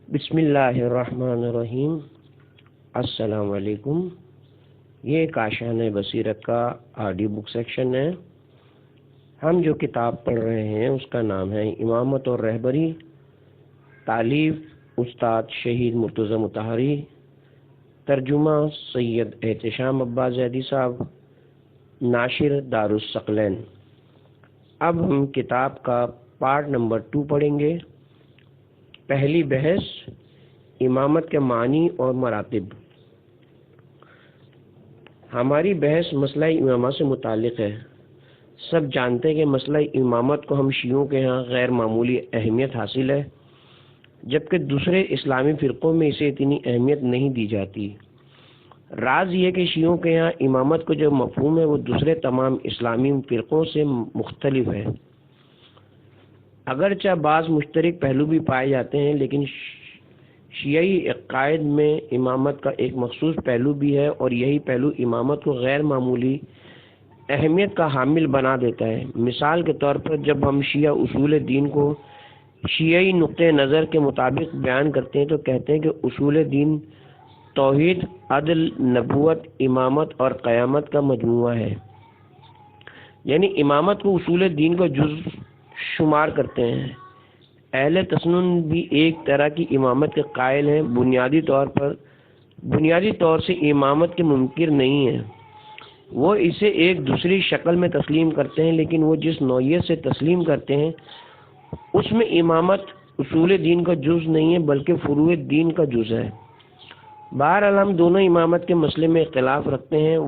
بسم اللہ الرحمن الرحیم۔ السلام علیکم۔ یہ کاشان بصیرت کا آڈیو بک سیکشن ہے۔ ہم جو کتاب پڑھ رہے ہیں اس کا نام ہے امامت اور رہبری، تالیف استاد شہید مرتضی مطہری، ترجمہ سید احتشام عباس زیدی صاحب، ناشر دارالثقلین۔ اب ہم کتاب کا پارٹ نمبر 2 پڑھیں گے۔ پہلی بحث، امامت کے معنی اور مراتب۔ ہماری بحث مسئلہ امامت سے متعلق ہے۔ سب جانتے ہیں کہ مسئلہ امامت کو ہم شیعوں کے ہاں غیر معمولی اہمیت حاصل ہے، جبکہ دوسرے اسلامی فرقوں میں اسے اتنی اہمیت نہیں دی جاتی۔ راز یہ کہ شیعوں کے ہاں امامت کو جو مفہوم ہے وہ دوسرے تمام اسلامی فرقوں سے مختلف ہے۔ اگرچہ بعض مشترک پہلو بھی پائے جاتے ہیں، لیکن شیعی عقائد میں امامت کا ایک مخصوص پہلو بھی ہے، اور یہی پہلو امامت کو غیر معمولی اہمیت کا حامل بنا دیتا ہے۔ مثال کے طور پر جب ہم شیعہ اصول دین کو شیعی نقطۂ نظر کے مطابق بیان کرتے ہیں تو کہتے ہیں کہ اصول دین توحید، عدل، نبوت، امامت اور قیامت کا مجموعہ ہے۔ یعنی امامت کو اصول دین کا جز شمار کرتے ہیں۔ اہل تسنن بھی ایک طرح کی امامت کے قائل ہیں۔ بنیادی طور سے امامت کے منکر نہیں ہیں، وہ اسے ایک دوسری شکل میں تسلیم کرتے ہیں، لیکن وہ جس نوعیت سے تسلیم کرتے ہیں اس میں امامت اصول دین کا جز نہیں ہے بلکہ فروع دین کا جز ہے۔ بہرحال ہم دونوں امامت کے مسئلے میں اختلاف رکھتے ہیں۔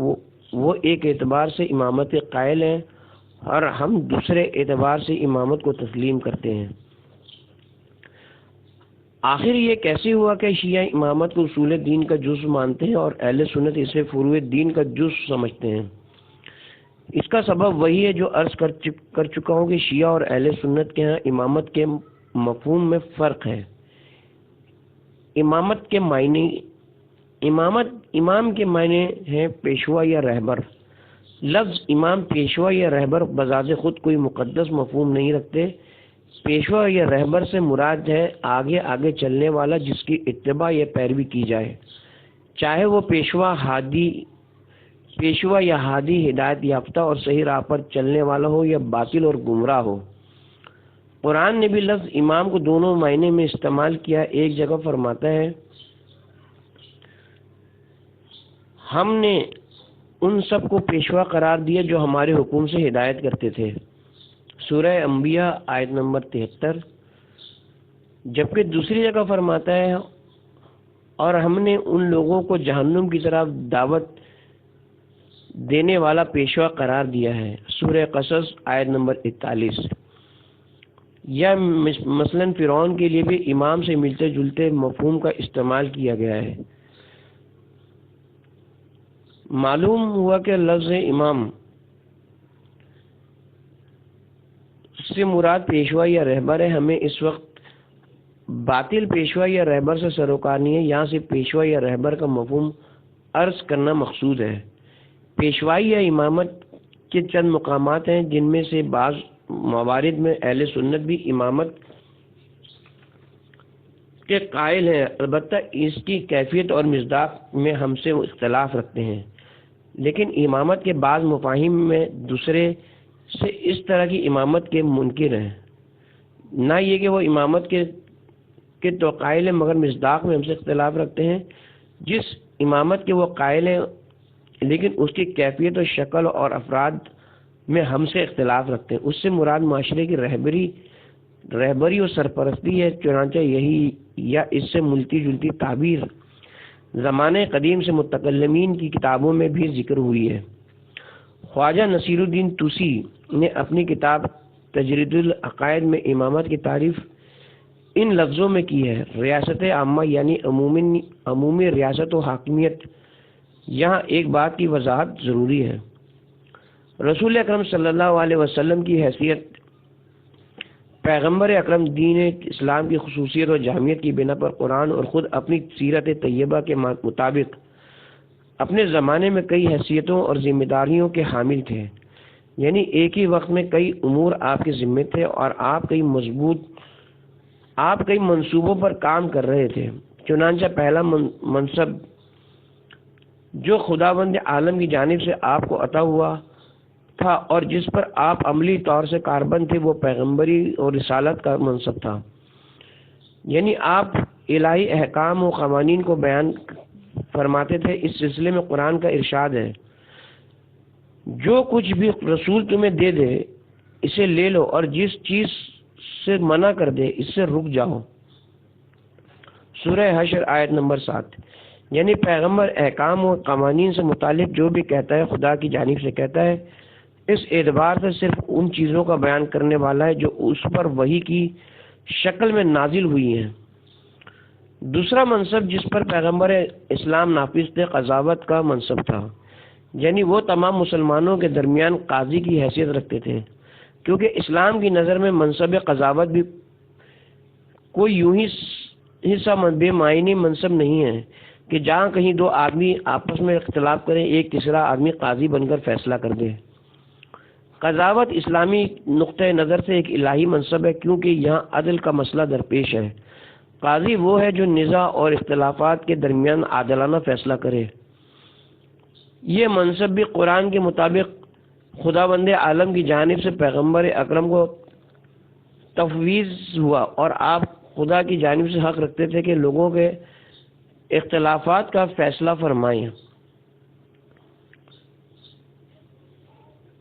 وہ ایک اعتبار سے امامت کے قائل ہیں اور ہم دوسرے اعتبار سے امامت کو تسلیم کرتے ہیں۔ آخر یہ کیسے ہوا کہ شیعہ امامت کو اصول دین کا جز مانتے ہیں اور اہل سنت اسے فروع دین کا جز سمجھتے ہیں؟ اس کا سبب وہی ہے جو عرض کر چکا ہوں کہ شیعہ اور اہل سنت کے ہاں امامت کے مفہوم میں فرق ہے۔ امامت کے معنی، امام کے معنی ہیں پیشوا یا رہبر۔ لفظ امام پیشوا یا رہبر بذات خود کوئی مقدس مفہوم نہیں رکھتے۔ پیشوا یا رہبر سے مراد ہے آگے چلنے والا جس کی اتباع یا پیروی کی جائے، چاہے وہ پیشوا یا ہادی ہدایت یافتہ اور صحیح راہ پر چلنے والا ہو یا باطل اور گمراہ ہو۔ قرآن نے بھی لفظ امام کو دونوں معنی میں استعمال کیا۔ ایک جگہ فرماتا ہے، ہم نے ان سب کو پیشوا قرار دیا جو ہمارے حکم سے ہدایت کرتے تھے، سورہ انبیاء آیت نمبر 73۔ جبکہ دوسری جگہ فرماتا ہے، اور ہم نے ان لوگوں کو جہنم کی طرف دعوت دینے والا پیشوا قرار دیا ہے، سورہ قصص آیت نمبر 41۔ یا مثلا فرعون کے لیے بھی امام سے ملتے جلتے مفہوم کا استعمال کیا گیا ہے۔ معلوم ہوا کہ لفظ امام سے مراد پیشوا یا رہبر ہے۔ ہمیں اس وقت باطل پیشوا یا رہبر سے سروکار نہیں ہے، یہاں سے پیشوا یا رہبر کا مفہوم عرض کرنا مقصود ہے۔ پیشوائی یا امامت کے چند مقامات ہیں جن میں سے بعض موارد میں اہل سنت بھی امامت کے قائل ہیں، البتہ اس کی کیفیت اور مصداق میں ہم سے اختلاف رکھتے ہیں۔ لیکن امامت کے بعض مفاہیم میں دوسرے سے اس طرح کی امامت کے منکر ہیں۔ نہ یہ کہ وہ امامت کے تو قائل ہیں مگر مصداق میں ہم سے اختلاف رکھتے ہیں۔ جس امامت کے وہ قائل ہیں لیکن اس کی کیفیت و شکل اور افراد میں ہم سے اختلاف رکھتے ہیں، اس سے مراد معاشرے کی رہبری و سرپرستی ہے۔ چنانچہ یہی یا اس سے ملتی جلتی تعبیر زمانے قدیم سے متکلمین کی کتابوں میں بھی ذکر ہوئی ہے۔ خواجہ نصیر الدین طوسی نے اپنی کتاب تجرید العقائد میں امامت کی تعریف ان لفظوں میں کی ہے، ریاست عامہ یعنی عمومی ریاست و حاکمیت۔ یہاں ایک بات کی وضاحت ضروری ہے۔ رسول اکرم صلی اللہ علیہ وسلم کی حیثیت پیغمبر اکرم، دین اسلام کی خصوصیت اور جامعیت کی بنا پر قرآن اور خود اپنی سیرت طیبہ کے مطابق اپنے زمانے میں کئی حیثیتوں اور ذمہ داریوں کے حامل تھے۔ یعنی ایک ہی وقت میں کئی امور آپ کے ذمہ تھے اور آپ آپ کئی منصوبوں پر کام کر رہے تھے، چنانچہ پہلا منصب جو خداوند عالم کی جانب سے آپ کو عطا ہوا تھا اور جس پر آپ عملی طور سے کاربند تھے، وہ پیغمبری اور رسالت کا منصب تھا۔ یعنی آپ الہی احکام و قوانین کو بیان فرماتے تھے۔ اس سلسلے میں قرآن کا ارشاد ہے، جو کچھ بھی رسول تمہیں دے دے اسے لے لو، اور جس چیز سے منع کر دے اس سے رک جاؤ۔ سورہ حشر آیت نمبر 7۔ یعنی پیغمبر احکام و قوانین سے متعلق جو بھی کہتا ہے خدا کی جانب سے کہتا ہے، اس اعتبار سے صرف ان چیزوں کا بیان کرنے والا ہے جو اس پر وحی کی شکل میں نازل ہوئی ہیں۔ دوسرا منصب جس پر پیغمبر اسلام نافذ تھے، قضاوت کا منصب تھا۔ یعنی وہ تمام مسلمانوں کے درمیان قاضی کی حیثیت رکھتے تھے، کیونکہ اسلام کی نظر میں منصب قضاوت بھی کوئی یوں ہی حصہ بے معنی منصب نہیں ہے کہ جہاں کہیں دو آدمی آپس میں اختلاف کریں، ایک تیسرا آدمی قاضی بن کر فیصلہ کر دے۔ قضاوت اسلامی نقطۂ نظر سے ایک الہی منصب ہے، کیونکہ یہاں عدل کا مسئلہ درپیش ہے۔ قاضی وہ ہے جو نزاع اور اختلافات کے درمیان عادلانہ فیصلہ کرے۔ یہ منصب بھی قرآن کے مطابق خداوند عالم کی جانب سے پیغمبر اکرم کو تفویض ہوا، اور آپ خدا کی جانب سے حق رکھتے تھے کہ لوگوں کے اختلافات کا فیصلہ فرمائیں۔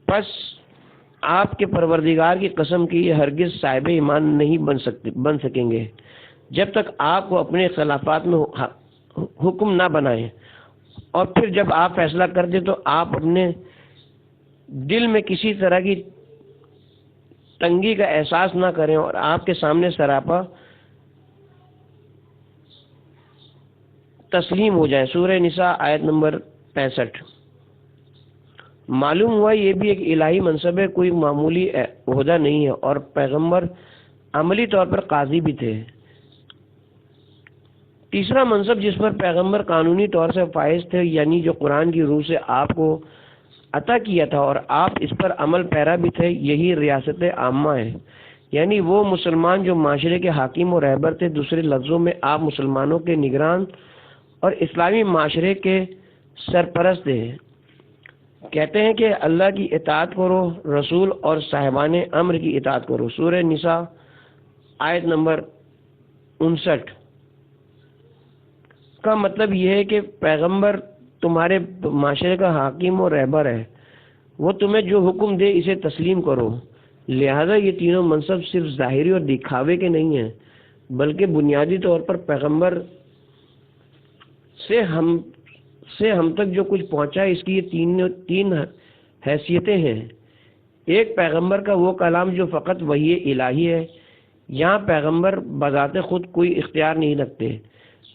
پس آپ کے پروردگار کی قسم کی یہ ہرگز صاحب ایمان نہیں بن سکیں گے جب تک آپ کو اپنے اختلافات میں حکم نہ بنائیں، اور پھر جب آپ فیصلہ کر دیں تو آپ اپنے دل میں کسی طرح کی تنگی کا احساس نہ کریں اور آپ کے سامنے سراپا تسلیم ہو جائیں۔ سورہ نساء آیت نمبر 65۔ معلوم ہوا یہ بھی ایک الہی منصب ہے، کوئی معمولی عہدہ نہیں ہے، اور پیغمبر عملی طور پر قاضی بھی تھے۔ تیسرا منصب جس پر پیغمبر قانونی طور سے فائز تھے، یعنی جو قرآن کی روح سے آپ کو عطا کیا تھا اور آپ اس پر عمل پیرا بھی تھے، یہی ریاست عامہ ہے۔ یعنی وہ مسلمان جو معاشرے کے حاکم و رہبر تھے۔ دوسرے لفظوں میں آپ مسلمانوں کے نگران اور اسلامی معاشرے کے سرپرست تھے۔ کہتے ہیں کہ اللہ کی اطاعت کرو، رسول اور صاحبان امر کی اطاعت کرو۔ سورہ نساء آیت نمبر 59 کا مطلب یہ ہے کہ پیغمبر تمہارے معاشرے کا حاکم اور رہبر ہے، وہ تمہیں جو حکم دے اسے تسلیم کرو۔ لہذا یہ تینوں منصب صرف ظاہری اور دکھاوے کے نہیں ہیں، بلکہ بنیادی طور پر پیغمبر سے ہم تک جو کچھ پہنچا اس کی یہ تین حیثیتیں ہیں۔ ایک، پیغمبر کا وہ کلام جو فقط وحی الہی ہے۔ یہاں پیغمبر بذات خود کوئی اختیار نہیں رکھتے،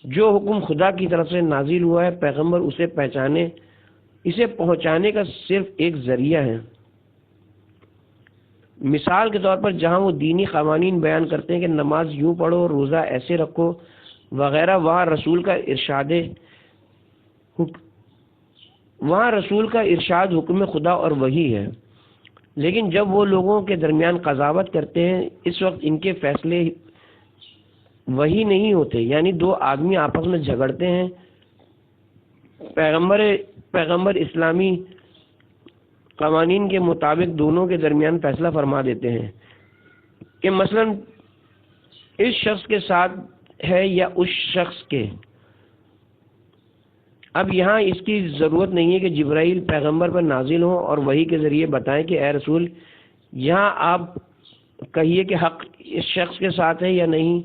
جو حکم خدا کی طرف سے نازل ہوا ہے پیغمبر اسے پہنچانے کا صرف ایک ذریعہ ہے۔ مثال کے طور پر جہاں وہ دینی قوانین بیان کرتے ہیں کہ نماز یوں پڑھو، روزہ ایسے رکھو وغیرہ، وہاں رسول کا ارشاد حکم خدا اور وحی ہے۔ لیکن جب وہ لوگوں کے درمیان قضاوت کرتے ہیں، اس وقت ان کے فیصلے وہی نہیں ہوتے، یعنی دو آدمی آپس میں جھگڑتے ہیں، پیغمبر اسلامی قوانین کے مطابق دونوں کے درمیان فیصلہ فرما دیتے ہیں کہ مثلا اس شخص کے ساتھ ہے یا اس شخص کے۔ اب یہاں اس کی ضرورت نہیں ہے کہ جبرائیل پیغمبر پر نازل ہوں اور وحی کے ذریعے بتائیں کہ اے رسول یہاں آپ کہیے کہ حق اس شخص کے ساتھ ہے یا نہیں۔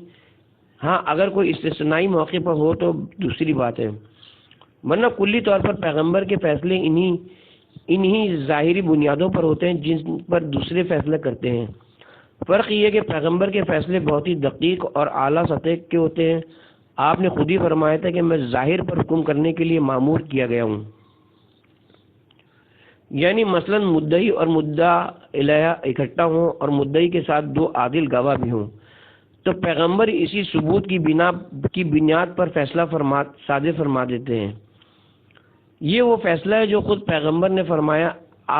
ہاں، اگر کوئی استثنائی موقع پر ہو تو دوسری بات ہے، ورنہ کلی طور پر پیغمبر کے فیصلے انہی ظاہری بنیادوں پر ہوتے ہیں جن پر دوسرے فیصلے کرتے ہیں۔ فرق یہ ہے کہ پیغمبر کے فیصلے بہت ہی دقیق اور اعلیٰ سطح کے ہوتے ہیں۔ آپ نے خود ہی فرمایا تھا کہ میں ظاہر پر حکم کرنے کے لیے مامور کیا گیا ہوں۔ یعنی مثلا مدعی اور مدعا علیہ اکٹھا ہوں اور مدعی کے ساتھ دو عادل گواہ بھی ہوں، تو پیغمبر اسی ثبوت کی بنیاد پر فیصلہ صادر فرما دیتے ہیں۔ یہ وہ فیصلہ ہے جو خود پیغمبر نے فرمایا،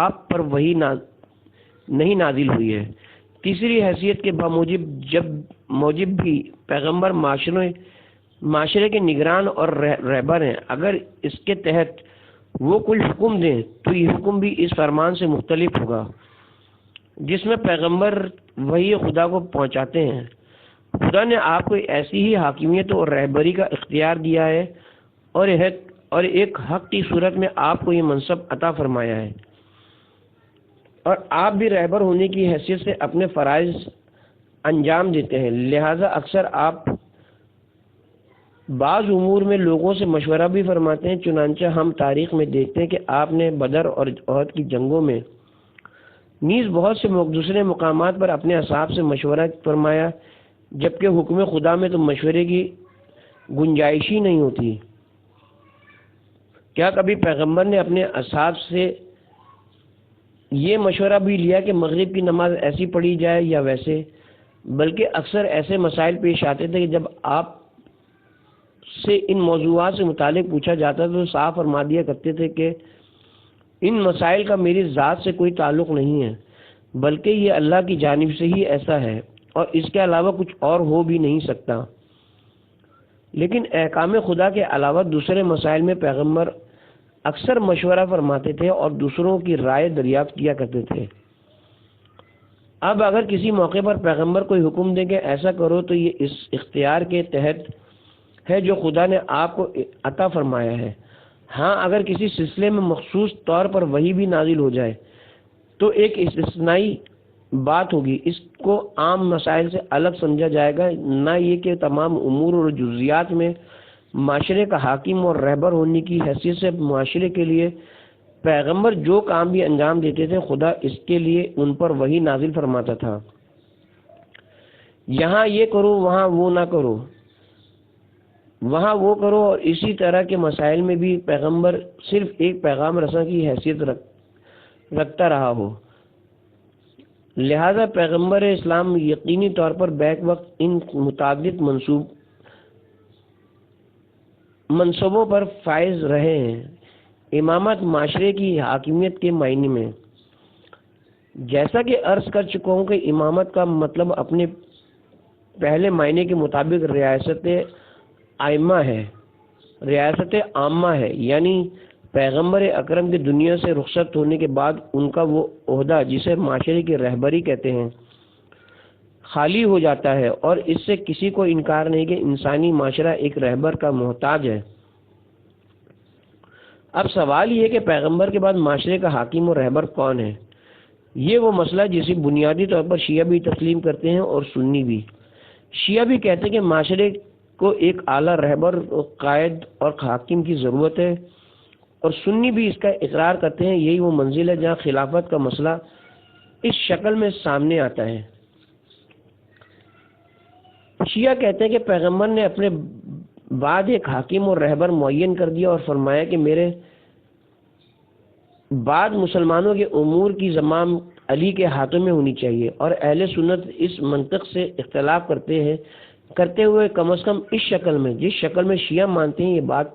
آپ پر وحی نہیں نازل ہوئی ہے، تیسری حیثیت کے موجب بھی پیغمبر معاشرے کے نگران اور رہبر ہیں۔ اگر اس کے تحت وہ کوئی حکم دیں تو یہ حکم بھی اس فرمان سے مختلف ہوگا جس میں پیغمبر وحی خدا کو پہنچاتے ہیں۔ خدا نے آپ کو ایسی ہی حاکمیت اور رہبری کا اختیار دیا ہے اور ایک حق کی صورت میں آپ کو یہ منصب عطا فرمایا ہے، اور آپ بھی رہبر ہونے کی حیثیت سے اپنے فرائض انجام دیتے ہیں۔ لہذا اکثر آپ بعض امور میں لوگوں سے مشورہ بھی فرماتے ہیں۔ چنانچہ ہم تاریخ میں دیکھتے ہیں کہ آپ نے بدر اور احد کی جنگوں میں نیز بہت سے دوسرے مقامات پر اپنے اصحاب سے مشورہ فرمایا، جبکہ حکم خدا میں تو مشورے کی گنجائش ہی نہیں ہوتی۔ کیا کبھی پیغمبر نے اپنے اصحاب سے یہ مشورہ بھی لیا کہ مغرب کی نماز ایسی پڑھی جائے یا ویسے؟ بلکہ اکثر ایسے مسائل پیش آتے تھے کہ جب آپ سے ان موضوعات سے متعلق پوچھا جاتا تو صاف فرما دیا کرتے تھے کہ ان مسائل کا میری ذات سے کوئی تعلق نہیں ہے، بلکہ یہ اللہ کی جانب سے ہی ایسا ہے اور اس کے علاوہ کچھ اور ہو بھی نہیں سکتا۔ لیکن احکام خدا کے علاوہ دوسرے مسائل میں پیغمبر اکثر مشورہ فرماتے تھے اور دوسروں کی رائے دریافت کیا کرتے تھے۔ اب اگر کسی موقع پر پیغمبر کوئی حکم دے کہ ایسا کرو تو یہ اس اختیار کے تحت ہے جو خدا نے آپ کو عطا فرمایا ہے۔ ہاں، اگر کسی سلسلے میں مخصوص طور پر وحی بھی نازل ہو جائے تو ایک استثنائی بات ہوگی، اس کو عام مسائل سے الگ سمجھا جائے گا، نہ یہ کہ تمام امور اور جزیات میں معاشرے کا حاکم اور رہبر ہونے کی حیثیت سے معاشرے کے لیے پیغمبر جو کام بھی انجام دیتے تھے خدا اس کے لیے ان پر وحی نازل فرماتا تھا۔ یہاں یہ کرو، وہاں وہ نہ کرو، وہاں وہ کرو، اور اسی طرح کے مسائل میں بھی پیغمبر صرف ایک پیغام رساں کی حیثیت رکھتا رہا ہو۔ لہذا پیغمبر اسلام یقینی طور پر بیک وقت ان متعدد منصبوں پر فائز رہے ہیں۔ امامت معاشرے کی حاکمیت کے معنی میں، جیسا کہ عرض کر چکا ہوں کہ امامت کا مطلب اپنے پہلے معنی کے مطابق ریاست عامہ ہے، یعنی پیغمبر اکرم کے دنیا سے رخصت ہونے کے بعد ان کا وہ عہدہ جسے معاشرے کی رہبری کہتے ہیں خالی ہو جاتا ہے، اور اس سے کسی کو انکار نہیں کہ انسانی معاشرہ ایک رہبر کا محتاج ہے۔ اب سوال یہ کہ پیغمبر کے بعد معاشرے کا حاکم اور رہبر کون ہے؟ یہ وہ مسئلہ جسے بنیادی طور پر شیعہ بھی تسلیم کرتے ہیں اور سنی بھی۔ شیعہ بھی کہتے ہیں کہ معاشرے کو ایک اعلیٰ رہبر، قائد اور حاکم کی ضرورت ہے، اور سنی بھی اس کا اقرار کرتے ہیں۔ یہی وہ منزل ہے جہاں خلافت کا مسئلہ اس شکل میں سامنے آتا ہے۔ شیعہ کہتے ہیں کہ پیغمبر نے اپنے بعد ایک حاکم اور رہبر معین کر دیا اور فرمایا کہ میرے بعد مسلمانوں کے امور کی زمام علی کے ہاتھوں میں ہونی چاہیے، اور اہل سنت اس منطق سے اختلاف کرتے ہوئے کم از کم اس شکل میں، جس شکل میں شیعہ مانتے ہیں، یہ بات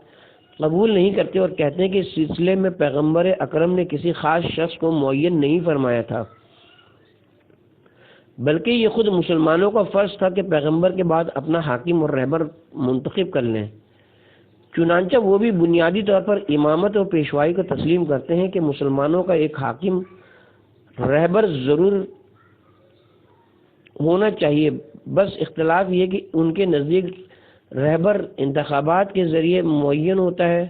قبول نہیں کرتے اور کہتے ہیں کہ اس سلسلے میں پیغمبر اکرم نے کسی خاص شخص کو معین نہیں فرمایا تھا، بلکہ یہ خود مسلمانوں کا فرض تھا کہ پیغمبر کے بعد اپنا حاکم اور رہبر منتخب کر لیں۔ چنانچہ وہ بھی بنیادی طور پر امامت اور پیشوائی کو تسلیم کرتے ہیں کہ مسلمانوں کا ایک حاکم رہبر ضرور ہونا چاہیے، بس اختلاف یہ کہ ان کے نزدیک رہبر انتخابات کے ذریعے معین ہوتا ہے،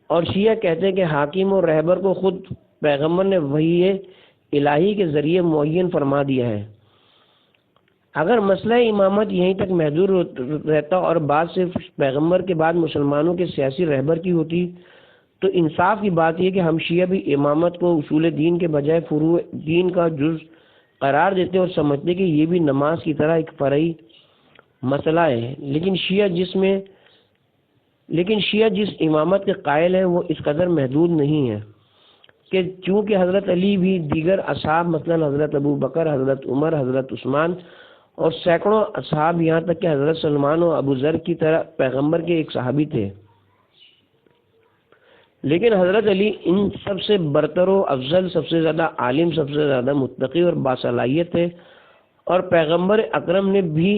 اور شیعہ کہتے ہیں کہ حاکم اور رہبر کو خود پیغمبر نے وحی الہی کے ذریعے معین فرما دیا ہے۔ اگر مسئلہ امامت یہیں تک محدود رہتا اور بات صرف پیغمبر کے بعد مسلمانوں کے سیاسی رہبر کی ہوتی تو انصاف کی بات یہ کہ ہم شیعہ بھی امامت کو اصول دین کے بجائے فروع دین کا جز قرار دیتے اور سمجھتے کہ یہ بھی نماز کی طرح ایک فرعی مسئلہ ہے۔ لیکن شیعہ جس امامت کے قائل ہیں وہ اس قدر محدود نہیں ہے کہ چونکہ حضرت علی بھی دیگر اصحاب مثلا حضرت ابو بکر، حضرت عمر، حضرت عثمان اور سینکڑوں اصحاب یہاں تک کہ حضرت سلمان اور ابو ذر کی طرح پیغمبر کے ایک صحابی تھے، لیکن حضرت علی ان سب سے برتر و افضل، سب سے زیادہ عالم، سب سے زیادہ متقی اور باصلاحیت ہے، اور پیغمبر اکرم نے بھی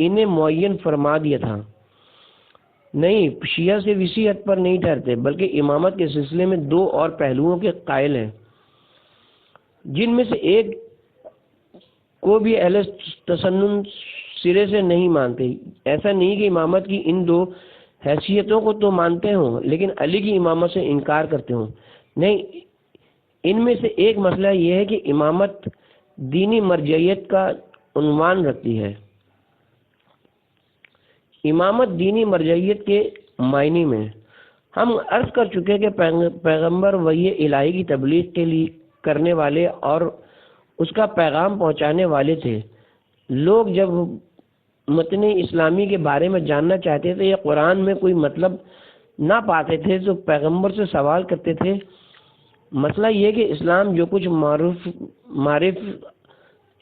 انہیں معین فرما دیا تھا۔ نہیں، شیعہ سے اسی حد پر نہیں ٹھہرتے، بلکہ امامت کے سلسلے میں دو اور پہلوؤں کے قائل ہیں، جن میں سے ایک کو بھی اہل تسنن سرے سے نہیں مانتے۔ ایسا نہیں کہ امامت کی ان دو حیثیتوں کو تو مانتے ہوں لیکن علی کی امامت سے انکار کرتے ہوں، نہیں، ان میں سے ایک مسئلہ یہ ہے کہ امامت دینی مرجعیت کا عنوان رکھتی ہے۔ امامت دینی مرجعیت کے معنی میں ہم عرض کر چکے کہ پیغمبر وحی الہی کی تبلیغ کے لیے کرنے والے اور اس کا پیغام پہنچانے والے تھے۔ لوگ جب متن اسلامی کے بارے میں جاننا چاہتے تھے یا قرآن میں کوئی مطلب نہ پاتے تھے تو پیغمبر سے سوال کرتے تھے۔ مسئلہ یہ کہ اسلام جو کچھ معرف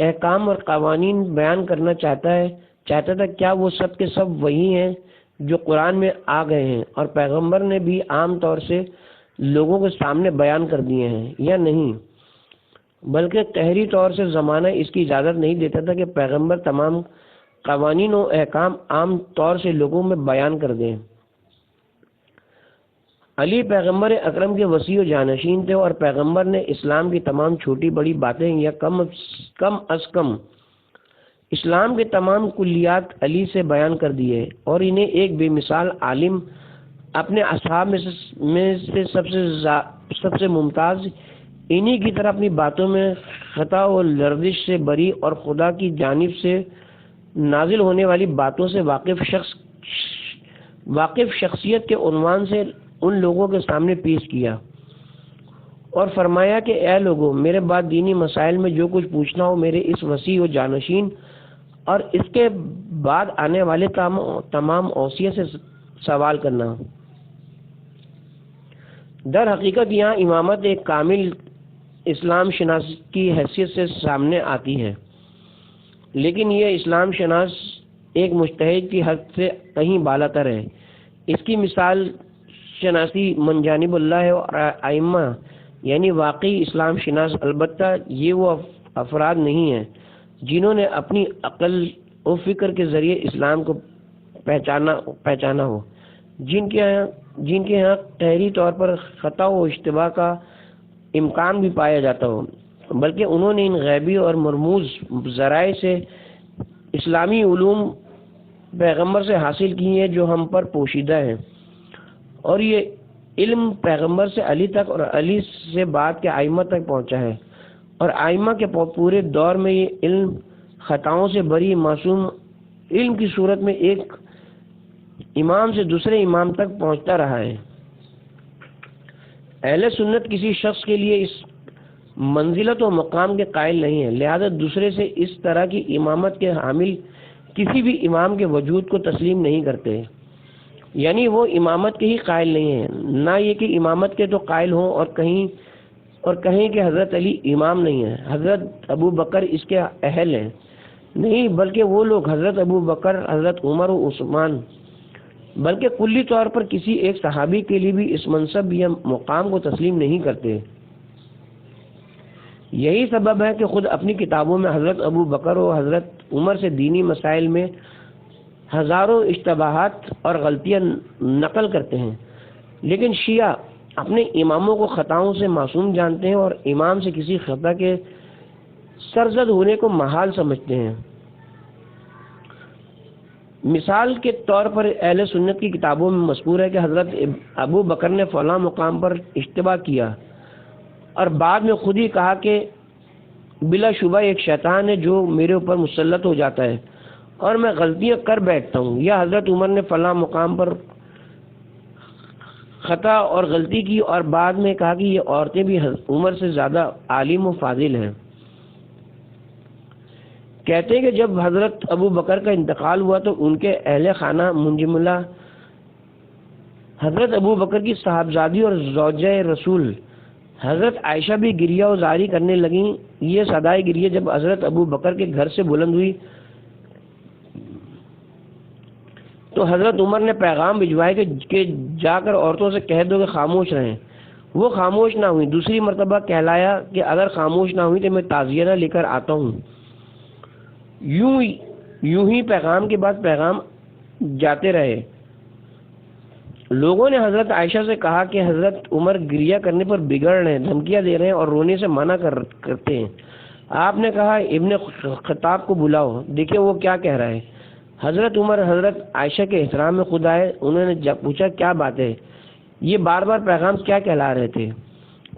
احکام اور قوانین بیان کرنا چاہتا تھا، کیا وہ سب کے سب وہی ہیں جو قرآن میں آ گئے ہیں اور پیغمبر نے بھی عام طور سے لوگوں کے سامنے بیان کر دیے ہیں، یا نہیں؟ بلکہ قہری طور سے زمانہ اس کی اجازت نہیں دیتا تھا کہ پیغمبر تمام قوانین و احکام عام طور سے لوگوں میں بیان کر دیں۔ علی پیغمبر اکرم کے وسیع و جانشین تھے اور پیغمبر نے اسلام کی تمام چھوٹی بڑی باتیں یا کم از کم اسلام کے تمام کلیات علی سے بیان کر دیے، اور انہیں ایک بے مثال عالم، اپنے اصحاب میں سے سب سے ممتاز، انہی کی طرح اپنی باتوں میں خطا و لرزش سے بری اور خدا کی جانب سے نازل ہونے والی باتوں سے واقف شخصیت کے عنوان سے ان لوگوں کے سامنے پیش کیا اور فرمایا کہ اے لوگوں، میرے بعد دینی مسائل میں جو کچھ پوچھنا ہو میرے اس وسیع و جانشین اور اس کے بعد آنے والے تمام اوصیہ سے سوال کرنا۔ در حقیقت یہاں امامت ایک کامل اسلام شناس کی حیثیت سے سامنے آتی ہے، لیکن یہ اسلام شناس ایک مجتہد کی حد سے کہیں بالاتر ہے۔ اس کی مثال شناسی من جانب اللہ ہے اور ائمہ یعنی واقعی اسلام شناس، البتہ یہ وہ افراد نہیں ہیں جنہوں نے اپنی عقل و فکر کے ذریعے اسلام کو پہچانا ہو، جن کے ہاں قہری طور پر خطا و اشتباہ کا امکان بھی پایا جاتا ہو، بلکہ انہوں نے ان غیبی اور مرموز ذرائع سے اسلامی علوم پیغمبر سے حاصل کی ہیں جو ہم پر پوشیدہ ہیں، اور یہ علم پیغمبر سے علی تک اور علی سے بعد کے ائمہ تک پہنچا ہے، اور ائمہ کے پورے دور میں یہ علم خطاؤں سے بری معصوم علم کی صورت میں ایک امام سے دوسرے امام تک پہنچتا رہا ہے۔ اہل سنت کسی شخص کے لیے اس منزلت و مقام کے قائل نہیں ہے، لہذا دوسرے سے اس طرح کی امامت کے حامل کسی بھی امام کے وجود کو تسلیم نہیں کرتے، یعنی وہ امامت کے ہی قائل نہیں ہیں، نہ یہ کہ امامت کے تو قائل ہوں اور کہیں کہ حضرت علی امام نہیں ہیں، حضرت ابو بکر اس کے اہل ہیں، نہیں، بلکہ وہ لوگ حضرت ابو بکر، حضرت عمر و عثمان، بلکہ کلی طور پر کسی ایک صحابی کے لیے بھی اس منصب یا مقام کو تسلیم نہیں کرتے۔ یہی سبب ہے کہ خود اپنی کتابوں میں حضرت ابو بکر و حضرت عمر سے دینی مسائل میں ہزاروں اشتباہات اور غلطیاں نقل کرتے ہیں، لیکن شیعہ اپنے اماموں کو خطاؤں سے معصوم جانتے ہیں اور امام سے کسی خطا کے سرزد ہونے کو محال سمجھتے ہیں۔ مثال کے طور پر اہل سنت کی کتابوں میں مذکور ہے کہ حضرت ابو بکر نے فلاں مقام پر اشتباہ کیا اور بعد میں خود ہی کہا کہ بلا شبہ ایک شیطان ہے جو میرے اوپر مسلط ہو جاتا ہے اور میں غلطیاں کر بیٹھتا ہوں، یا حضرت عمر نے فلاں مقام پر خطا اور غلطی کی اور بعد میں کہا کہ یہ عورتیں بھی عمر سے زیادہ عالم و فاضل ہیں۔ کہتے ہیں کہ جب حضرت ابو بکر کا انتقال ہوا تو ان کے اہل خانہ منجملہ حضرت ابو بکر کی صاحبزادی اور زوجہ رسول حضرت عائشہ بھی گریہ و زاری کرنے لگیں۔ یہ صدائے گریہ جب حضرت ابو بکر کے گھر سے بلند ہوئی تو حضرت عمر نے پیغام بھجوائے کہ جا کر عورتوں سے کہہ دو کہ خاموش رہیں۔ وہ خاموش نہ ہوئی۔ دوسری مرتبہ کہلایا کہ اگر خاموش نہ ہوئی تو میں تعزیرہ لے کر آتا ہوں۔ یوں ہی پیغام کے بعد پیغام جاتے رہے۔ لوگوں نے حضرت عائشہ سے کہا کہ حضرت عمر گریہ کرنے پر بگڑ رہے ہیں، دھمکیاں دے رہے ہیں اور رونے سے منع کرتے ہیں۔ آپ نے کہا ابن خطاب کو بلاؤ، دیکھیں وہ کیا کہہ رہا ہے۔ حضرت عمر حضرت عائشہ کے احترام میں خود آئے۔ انہوں نے پوچھا کیا بات ہے، یہ بار بار پیغام کیا کہلا رہے تھے؟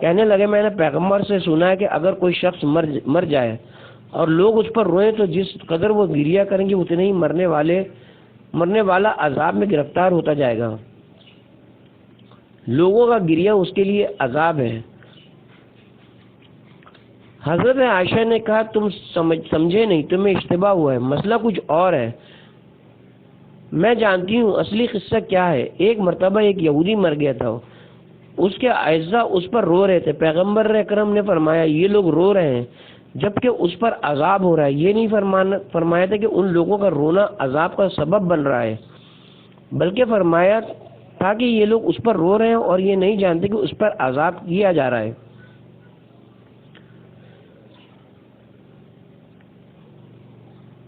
کہنے لگے میں نے پیغمبر سے سنا ہے کہ اگر کوئی شخص مر جائے اور لوگ اس پر روئیں تو جس قدر وہ گریہ کریں گے اتنے ہی مرنے والا عذاب میں گرفتار ہوتا جائے گا۔ لوگوں کا گریہ اس کے لیے عذاب ہے۔ حضرت عائشہ نے کہا تم سمجھے نہیں، تمہیں اشتباہ ہوا ہے، مسئلہ کچھ اور ہے۔ میں جانتی ہوں اصلی قصہ کیا ہے۔ ایک مرتبہ ایک یہودی مر گیا تھا، اس کے اعزاء اس پر رو رہے تھے۔ پیغمبر اکرم نے فرمایا یہ لوگ رو رہے ہیں جبکہ اس پر عذاب ہو رہا ہے۔ یہ نہیں فرمایا تھا کہ ان لوگوں کا رونا عذاب کا سبب بن رہا ہے، بلکہ فرمایا تھا کہ یہ لوگ اس پر رو رہے ہیں اور یہ نہیں جانتے کہ اس پر عذاب کیا جا رہا ہے۔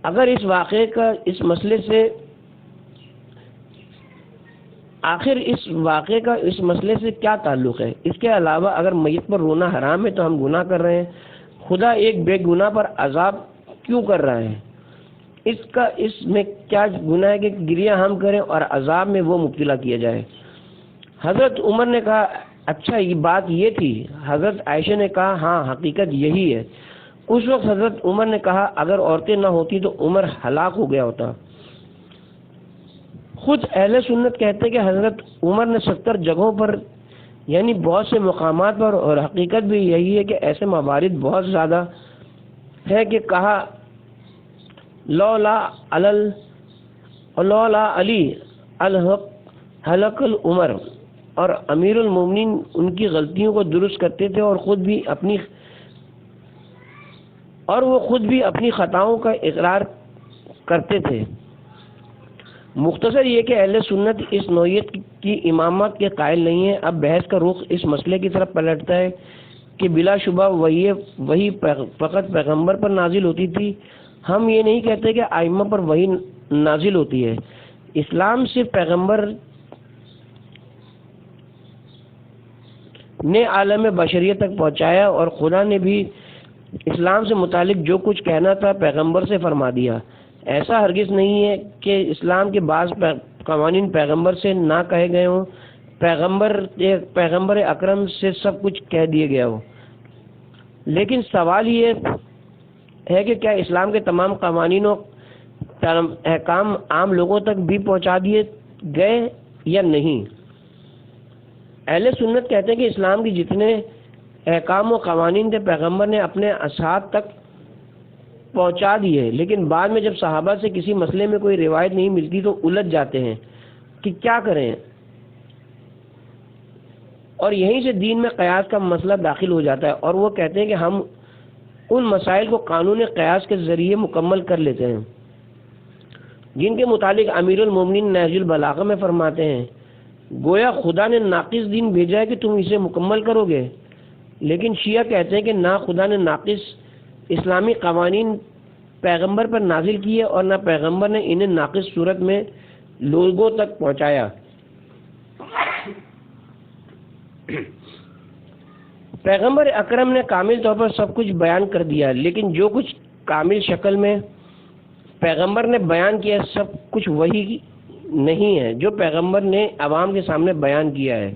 آخر اس واقعے کا اس مسئلے سے کیا تعلق ہے؟ اس کے علاوہ اگر میت پر رونا حرام ہے تو ہم گناہ کر رہے ہیں، خدا ایک بے گناہ پر عذاب کیوں کر رہا ہے؟ اس میں کیا گناہ ہے کہ گریہ ہم کریں اور عذاب میں وہ مبتلا کیا جائے؟ حضرت عمر نے کہا اچھا یہ بات یہ تھی۔ حضرت عائشہ نے کہا ہاں حقیقت یہی ہے۔ اس وقت حضرت عمر نے کہا اگر عورتیں نہ ہوتی تو عمر ہلاک ہو گیا ہوتا۔ خود اہل سنت کہتے کہ حضرت عمر نے 70 جگہوں پر یعنی بہت سے مقامات پر، اور حقیقت بھی یہی ہے کہ ایسے موارد بہت زیادہ ہے کہ کہا لولا علی حلق العمر، اور امیر المومنین ان کی غلطیوں کو درست کرتے تھے اور وہ خود بھی اپنی خطاؤں کا اقرار کرتے تھے۔ مختصر یہ کہ اہل سنت اس نوعیت کی امامت کے قائل نہیں ہیں۔ اب بحث کا رخ اس مسئلے کی طرف پلٹتا ہے کہ بلا شبہ وہی فقط پیغمبر پر نازل ہوتی تھی۔ ہم یہ نہیں کہتے کہ ائمہ پر وہی نازل ہوتی ہے۔ اسلام صرف پیغمبر نے عالم بشریت تک پہنچایا اور خدا نے بھی اسلام سے متعلق جو کچھ کہنا تھا پیغمبر سے فرما دیا۔ ایسا ہرگز نہیں ہے کہ اسلام کے بعض قوانین پیغمبر سے نہ کہے گئے ہوں، پیغمبر اکرم سے سب کچھ کہہ دیا گیا ہو۔ لیکن سوال یہ ہے کہ کیا اسلام کے تمام قوانین و احکام عام لوگوں تک بھی پہنچا دیے گئے یا نہیں؟ اہل سنت کہتے ہیں کہ اسلام کی جتنے احکام و قوانین تھے پیغمبر نے اپنے اصحاب تک پہنچا دیے، لیکن بعد میں جب صحابہ سے کسی مسئلے میں کوئی روایت نہیں ملتی تو الجھ جاتے ہیں کہ کیا کریں، اور یہیں سے دین میں قیاس کا مسئلہ داخل ہو جاتا ہے، اور وہ کہتے ہیں کہ ہم ان مسائل کو قانون قیاس کے ذریعے مکمل کر لیتے ہیں جن کے متعلق امیر المومنین نہج البلاغہ میں فرماتے ہیں گویا خدا نے ناقص دین بھیجا ہے کہ تم اسے مکمل کرو گے۔ لیکن شیعہ کہتے ہیں کہ نہ خدا نے ناقص اسلامی قوانین پیغمبر پر نازل کیے اور نہ پیغمبر نے انہیں ناقص صورت میں لوگوں تک پہنچایا۔ پیغمبر اکرم نے کامل طور پر سب کچھ بیان کر دیا، لیکن جو کچھ کامل شکل میں پیغمبر نے بیان کیا سب کچھ وہی نہیں ہے جو پیغمبر نے عوام کے سامنے بیان کیا ہے۔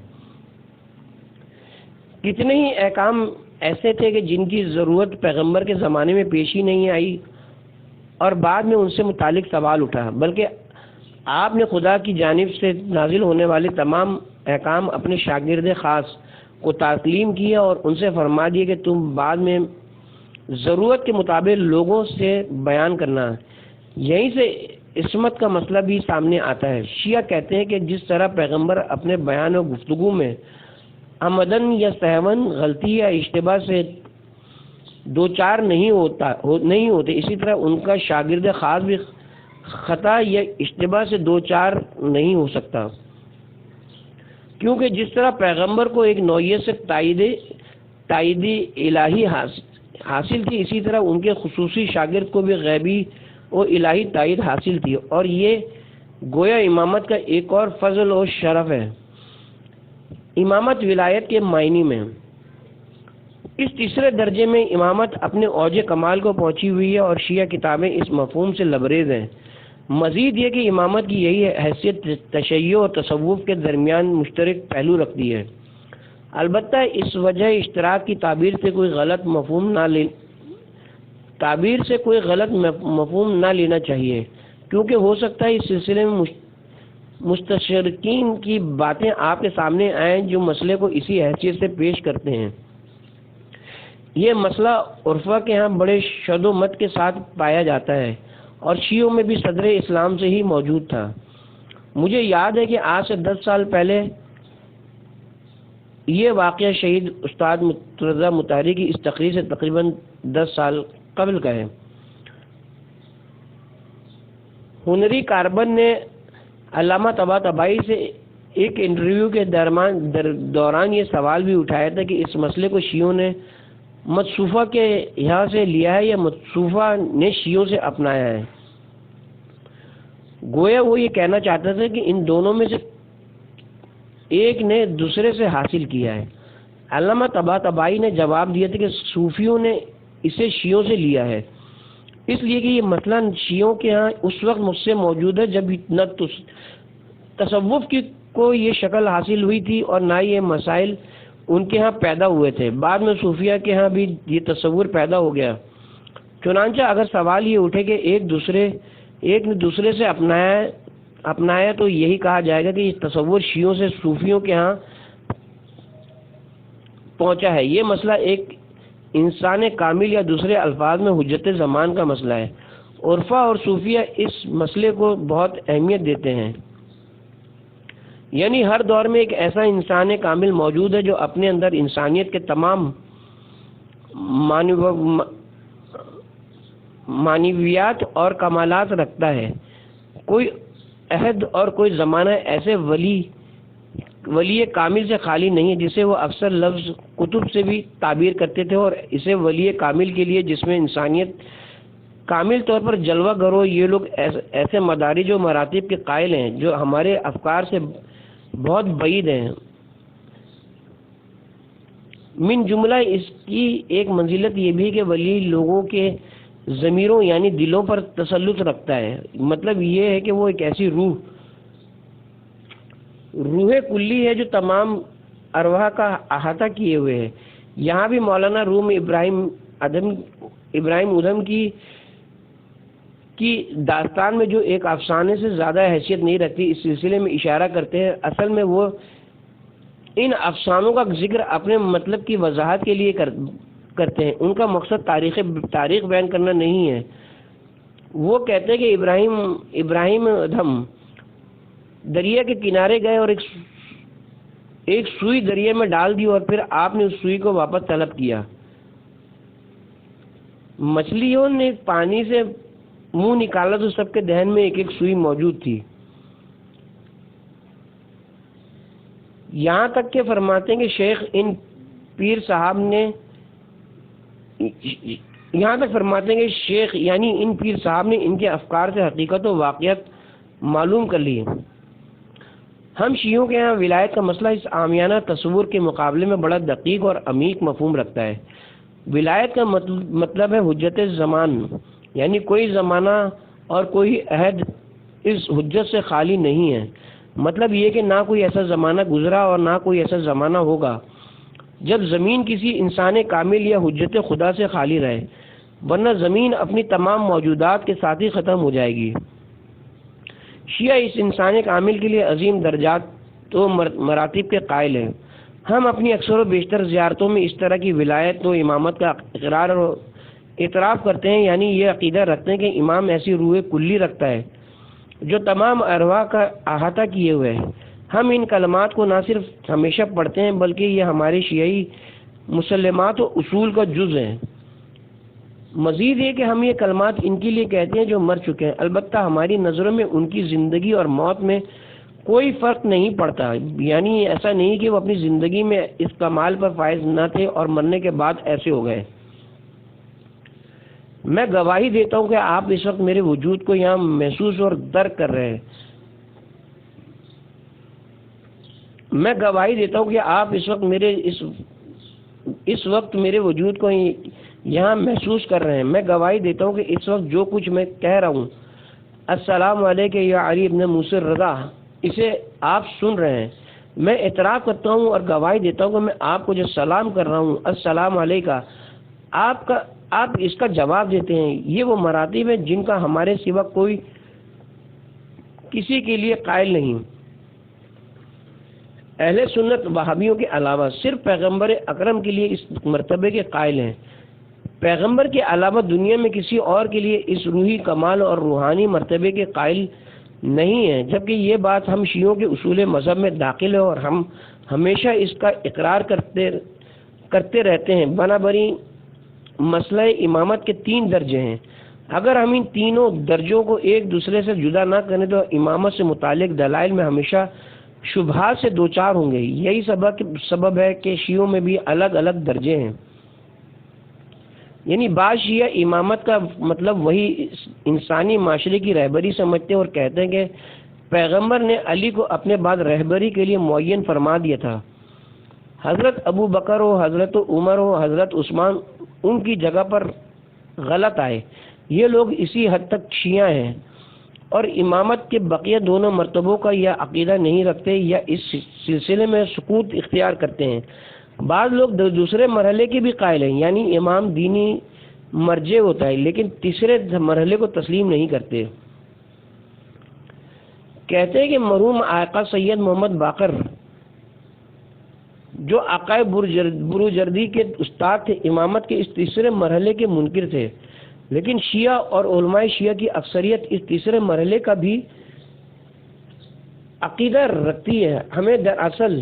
کتنے ہی احکام ایسے تھے کہ جن کی ضرورت پیغمبر کے زمانے میں پیش ہی نہیں آئی اور بعد میں ان سے متعلق سوال اٹھا، بلکہ آپ نے خدا کی جانب سے نازل ہونے والے تمام احکام اپنے شاگرد خاص کو تسلیم کیا اور ان سے فرما دیا کہ تم بعد میں ضرورت کے مطابق لوگوں سے بیان کرنا۔ یہیں سے عصمت کا مسئلہ بھی سامنے آتا ہے۔ شیعہ کہتے ہیں کہ جس طرح پیغمبر اپنے بیان و گفتگو میں عمدن یا سہون غلطی یا اشتباہ سے دو چار نہیں ہوتے، اسی طرح ان کا شاگرد خاص بھی خطا یا اشتباہ سے دو چار نہیں ہو سکتا، کیونکہ جس طرح پیغمبر کو ایک نوعیت سے تائید الہی حاصل تھی، اسی طرح ان کے خصوصی شاگرد کو بھی غیبی اور الہی تائید حاصل تھی، اور یہ گویا امامت کا ایک اور فضل و شرف ہے۔ امامت ولایت کے معنی میں اس تیسرے درجے میں امامت اپنے اوج کمال کو پہنچی ہوئی ہے، اور شیعہ کتابیں اس مفہوم سے لبریز ہیں۔ مزید یہ کہ امامت کی یہی حیثیت تشیع اور تصوف کے درمیان مشترک پہلو رکھتی ہے۔ البتہ اس وجہ اشتراک کی تعبیر سے کوئی غلط مفہوم نہ لینا چاہیے، کیونکہ ہو سکتا ہے اس سلسلے میں مستشرقین کی باتیں آپ کے سامنے آئیں جو مسئلے کو اسی حیثیت سے پیش کرتے ہیں۔ یہ مسئلہ عرفا کے ہاں بڑے شد و مت کے ساتھ پایا جاتا ہے، اور شیعوں میں بھی صدر اسلام سے ہی موجود تھا۔ مجھے یاد ہے کہ آج سے 10 سال پہلے یہ واقعہ شہید استاد مرتضیٰ مطہری کی اس تقریر سے تقریباً 10 سال قبل کا ہے۔ ہنری کاربن نے علامہ طباطبائی سے ایک انٹرویو کے دوران یہ سوال بھی اٹھایا تھا کہ اس مسئلے کو شیعوں نے متصوفہ کے یہاں سے لیا ہے یا متصوفہ نے شیعوں سے اپنایا ہے۔ گویا وہ یہ کہنا چاہتا تھا کہ ان دونوں میں سے ایک نے دوسرے سے حاصل کیا ہے۔ علامہ طباطبائی نے جواب دیا تھا کہ صوفیوں نے اسے شیعوں سے لیا ہے، اس لیے کہ یہ مسئلہ شیعوں کے ہاں اس وقت مجھ سے موجود ہے جب نہ تصوف کی کو یہ شکل حاصل ہوئی تھی اور نہ یہ مسائل ان کے ہاں پیدا ہوئے تھے۔ بعد میں صوفیہ کے ہاں بھی یہ تصور پیدا ہو گیا۔ چنانچہ اگر سوال یہ اٹھے کہ ایک نے دوسرے سے اپنایا تو یہی کہا جائے گا کہ یہ تصور شیعوں سے صوفیوں کے ہاں پہنچا ہے۔ یہ مسئلہ ایک انسان کامل یا دوسرے الفاظ میں حجت زمان کا مسئلہ ہے۔ عرفا اور صوفیہ اس مسئلے کو بہت اہمیت دیتے ہیں، یعنی ہر دور میں ایک ایسا انسان کامل موجود ہے جو اپنے اندر انسانیت کے تمام معنویات اور کمالات رکھتا ہے۔ کوئی عہد اور کوئی زمانہ ایسے ولی کامل سے خالی نہیں ہے جسے وہ اکثر لفظ کتب سے بھی تعبیر کرتے تھے، اور اسے ولی کامل کے لیے جس میں انسانیت کامل طور پر جلوہ گر ہو، یہ لوگ ایسے مدارج و مراتب کے قائل ہیں جو ہمارے افکار سے بہت بعید ہیں۔ من جملہ اس کی ایک منزلت یہ بھی کہ ولی لوگوں کے ضمیروں یعنی دلوں پر تسلط رکھتا ہے۔ مطلب یہ ہے کہ وہ ایک ایسی روح کلی ہے جو تمام ارواح کا احاطہ کیے ہوئے ہے۔ یہاں بھی مولانا روم ابراہیم ادھم کی داستان میں جو ایک افسانے سے زیادہ حیثیت نہیں رکھتی، اس سلسلے میں اشارہ کرتے ہیں۔ اصل میں وہ ان افسانوں کا ذکر اپنے مطلب کی وضاحت کے لیے کرتے ہیں، ان کا مقصد تاریخ بیان کرنا نہیں ہے۔ وہ کہتے ہیں کہ ابراہیم ادھم دریا کے کنارے گئے اور ایک سوئی دریا میں ڈال دی، اور پھر آپ نے اس سوئی کو واپس طلب کیا۔ مچھلیوں نے پانی سے منہ نکالا تو سب کے دہن میں ایک سوئی موجود تھی۔ یہاں تک کہ فرماتے ہیں کہ شیخ ان پیر صاحب نے ان کے افکار سے حقیقت و واقعیت معلوم کر لی۔ ہم شیعوں کے ہاں ولایت کا مسئلہ اس عامیانہ تصور کے مقابلے میں بڑا دقیق اور عمیق مفہوم رکھتا ہے۔ ولایت کا مطلب ہے حجت زمان، یعنی کوئی زمانہ اور کوئی عہد اس حجت سے خالی نہیں ہے۔ مطلب یہ کہ نہ کوئی ایسا زمانہ گزرا اور نہ کوئی ایسا زمانہ ہوگا جب زمین کسی انسان کامل یا حجت خدا سے خالی رہے، ورنہ زمین اپنی تمام موجودات کے ساتھ ہی ختم ہو جائے گی۔ شیعہ اس انسان کامل کے لیے عظیم درجات و مراتب کے قائل ہیں۔ ہم اپنی اکثر و بیشتر زیارتوں میں اس طرح کی ولایت و امامت کا اقرار و اعتراف کرتے ہیں، یعنی یہ عقیدہ رکھتے ہیں کہ امام ایسی روح کلی رکھتا ہے جو تمام ارواح کا احاطہ کیے ہوئے ہے۔ ہم ان کلمات کو نہ صرف ہمیشہ پڑھتے ہیں بلکہ یہ ہمارے شیعی مسلمات و اصول کا جز ہیں۔ مزید یہ کہ ہم یہ کلمات ان کے لیے کہتے ہیں جو مر چکے ہیں، البتہ ہماری نظروں میں ان کی زندگی اور موت میں کوئی فرق نہیں پڑتا، یعنی ایسا نہیں کہ وہ اپنی زندگی میں اس کمال پر فائز نہ تھے اور مرنے کے بعد ایسے ہو گئے۔ میں گواہی دیتا ہوں کہ آپ اس وقت میرے وجود کو یہاں محسوس اور درک کر رہے ہیں۔ میں گواہی دیتا ہوں کہ آپ اس وقت میرے وجود کو یہاں محسوس کر رہے ہیں۔ میں گواہی دیتا ہوں کہ اس وقت جو کچھ میں کہہ رہا ہوں، السلام علیکم یا علی ابن موسی الرضا، اسے آپ سن رہے ہیں۔ میں اعتراف کرتا ہوں اور گواہی دیتا ہوں کہ میں آپ کو جو سلام کر رہا ہوں، السلام علیکم، آپ اس کا جواب دیتے ہیں۔ یہ وہ مراتب ہیں جن کا ہمارے سوا کوئی کسی کے لیے قائل نہیں۔ اہل سنت وہابیوں کے علاوہ صرف پیغمبر اکرم کے لیے اس مرتبے کے قائل ہیں۔ پیغمبر کے علاوہ دنیا میں کسی اور کے لیے اس روحی کمال اور روحانی مرتبے کے قائل نہیں ہیں، جبکہ یہ بات ہم شیعوں کے اصول مذہب میں داخل ہے اور ہم ہمیشہ اس کا اقرار کرتے رہتے ہیں۔ بنابراین مسئلہ امامت کے 3 درجے ہیں۔ اگر ہم ان تینوں درجوں کو ایک دوسرے سے جدا نہ کریں تو امامت سے متعلق دلائل میں ہمیشہ شبہات سے دوچار ہوں گے۔ یہی سبب ہے کہ شیعوں میں بھی الگ الگ درجے ہیں۔ یعنی بعض شیعہ امامت کا مطلب وہی انسانی معاشرے کی رہبری سمجھتے ہیں اور کہتے ہیں کہ پیغمبر نے علی کو اپنے بعد رہبری کے لیے معین فرما دیا تھا۔ حضرت ابو بکر ہو، حضرت عمر ہو، حضرت عثمان ان کی جگہ پر غلط آئے۔ یہ لوگ اسی حد تک شیعہ ہیں اور امامت کے بقیہ دونوں مرتبوں کا یا عقیدہ نہیں رکھتے یا اس سلسلے میں سکوت اختیار کرتے ہیں۔ بعض لوگ دوسرے مرحلے کے بھی قائل ہیں، یعنی امام دینی مرجع ہوتا ہے لیکن تیسرے مرحلے کو تسلیم نہیں کرتے۔ کہتے ہیں کہ مرحوم آقا سید محمد باقر جو آقا بروجردی کے استاد تھے، امامت کے اس تیسرے مرحلے کے منکر تھے، لیکن شیعہ اور علماء شیعہ کی اکثریت اس تیسرے مرحلے کا بھی عقیدہ رکھتی ہے۔ ہمیں دراصل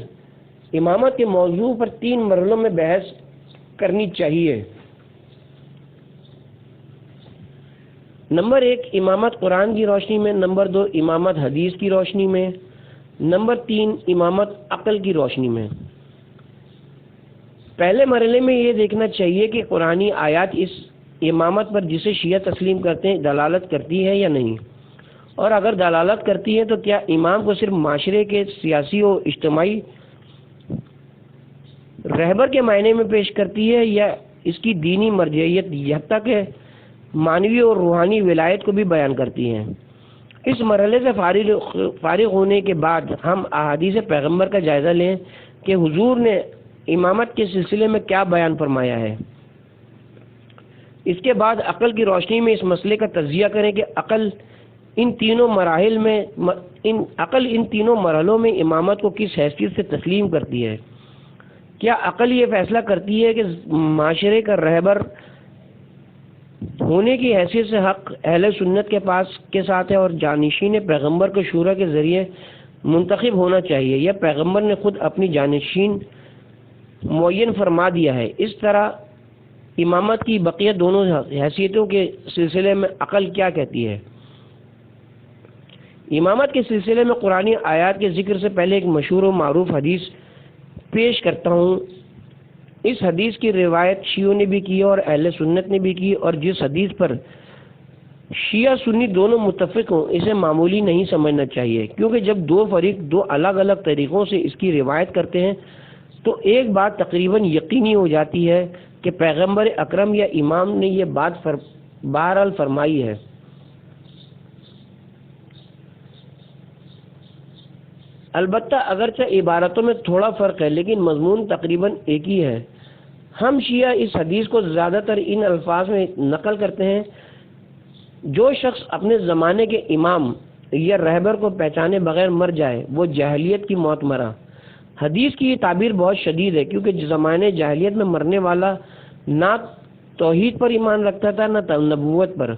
امامت کے موضوع پر 3 مرحلوں میں بحث کرنی چاہیے۔ نمبر 1 امامت قرآن کی روشنی میں، نمبر 2 امامت حدیث کی روشنی میں، نمبر 3 امامت عقل کی روشنی میں۔ پہلے مرحلے میں یہ دیکھنا چاہیے کہ قرآنی آیات اس امامت پر جسے شیعہ تسلیم کرتے ہیں دلالت کرتی ہے یا نہیں، اور اگر دلالت کرتی ہے تو کیا امام کو صرف معاشرے کے سیاسی و اجتماعی رہبر کے معنی میں پیش کرتی ہے یا اس کی دینی مرجعیت یہاں تک معنوی اور روحانی ولایت کو بھی بیان کرتی ہے۔ اس مرحلے سے فارغ ہونے کے بعد ہم احادیث پیغمبر کا جائزہ لیں کہ حضور نے امامت کے سلسلے میں کیا بیان فرمایا ہے۔ اس کے بعد عقل کی روشنی میں اس مسئلے کا تجزیہ کریں کہ عقل ان تینوں مرحلوں میں امامت کو کس حیثیت سے تسلیم کرتی ہے۔ کیا عقل یہ فیصلہ کرتی ہے کہ معاشرے کا رہبر ہونے کی حیثیت سے حق اہل سنت کے ساتھ ہے اور جانشین پیغمبر کو شورا کے ذریعے منتخب ہونا چاہیے، یا پیغمبر نے خود اپنی جانشین معین فرما دیا ہے۔ اس طرح امامت کی بقیہ دونوں حیثیتوں کے سلسلے میں عقل کیا کہتی ہے۔ امامت کے سلسلے میں قرآنی آیات کے ذکر سے پہلے ایک مشہور و معروف حدیث پیش کرتا ہوں۔ اس حدیث کی روایت شیعوں نے بھی کی اور اہل سنت نے بھی کی، اور جس حدیث پر شیعہ سنی دونوں متفق ہوں اسے معمولی نہیں سمجھنا چاہیے، کیونکہ جب 2 فریق 2 الگ الگ طریقوں سے اس کی روایت کرتے ہیں تو ایک بات تقریباً یقینی ہو جاتی ہے کہ پیغمبر اکرم یا امام نے یہ بات بہرحال فرمائی ہے۔ البتہ اگرچہ عبارتوں میں تھوڑا فرق ہے لیکن مضمون تقریباً ایک ہی ہے۔ ہم شیعہ اس حدیث کو زیادہ تر ان الفاظ میں نقل کرتے ہیں: جو شخص اپنے زمانے کے امام یا رہبر کو پہچانے بغیر مر جائے وہ جاہلیت کی موت مرا۔ حدیث کی یہ تعبیر بہت شدید ہے، کیونکہ زمانے جاہلیت میں مرنے والا نہ توحید پر ایمان رکھتا تھا نہ نبوت پر،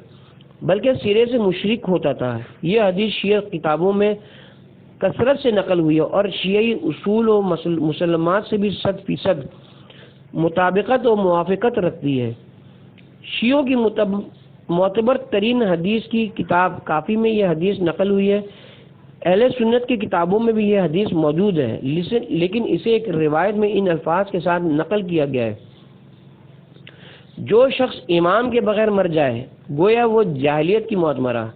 بلکہ سرے سے مشرک ہوتا تھا۔ یہ حدیث شیعہ کتابوں میں کثرت سے نقل ہوئی ہے اور شیعی اصول و مسلمات سے بھی 100% مطابقت و موافقت رکھتی ہے۔ شیعوں کی معتبر ترین حدیث کی کتاب کافی میں یہ حدیث نقل ہوئی ہے، اہل سنت کی کتابوں میں بھی یہ حدیث موجود ہے، لیکن اسے ایک روایت میں ان الفاظ کے ساتھ نقل کیا گیا ہے: جو شخص امام کے بغیر مر جائے گویا وہ جاہلیت کی موت مرا۔